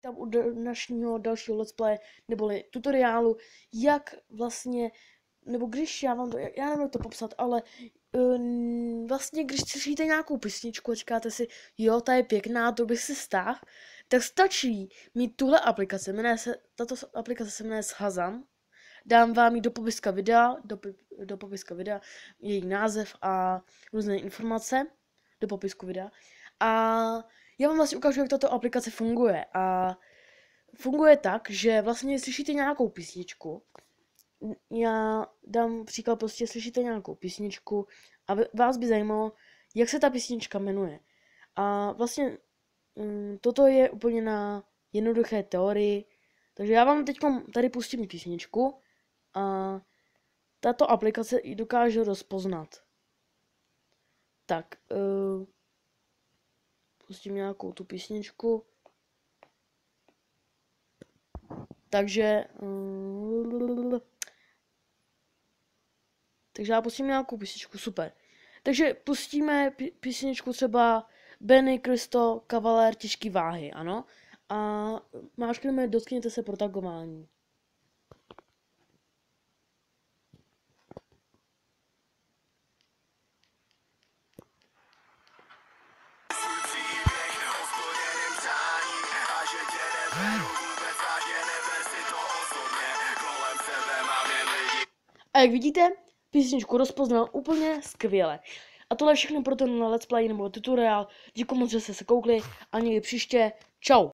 Tam u dnešního dalšího let's play neboli tutoriálu, jak vlastně, nebo když já vám to, já nevím to popsat, ale vlastně když slyšíte nějakou písničku a říkáte si, jo, ta je pěkná, to bych si stáhl, tak stačí mít tuhle aplikaci, tato aplikace se jmenuje Shazam, dám vám ji do popiska videa, do popiska videa, její název a různé informace do popisku videa. A já vám vlastně ukážu, jak tato aplikace funguje. A funguje tak, že vlastně slyšíte nějakou písničku, já dám příklad, prostě slyšíte nějakou písničku a vás by zajímalo, jak se ta písnička jmenuje. A vlastně toto je úplně na jednoduché teorii, takže já vám teď tady pustím písničku a tato aplikace ji dokáže rozpoznat. Tak, pustím nějakou tu písničku. Takže já pustím nějakou písničku, super. Takže pustíme písničku třeba Benny Cristo Kavalér těžký váhy, ano. A máškneme dotkněte se protagování. A jak vidíte, písničku rozpoznal úplně skvěle. A tohle je všechno pro ten let's play nebo tutoriál. Děkuji moc, že jste se koukli a někdy příště. Čau.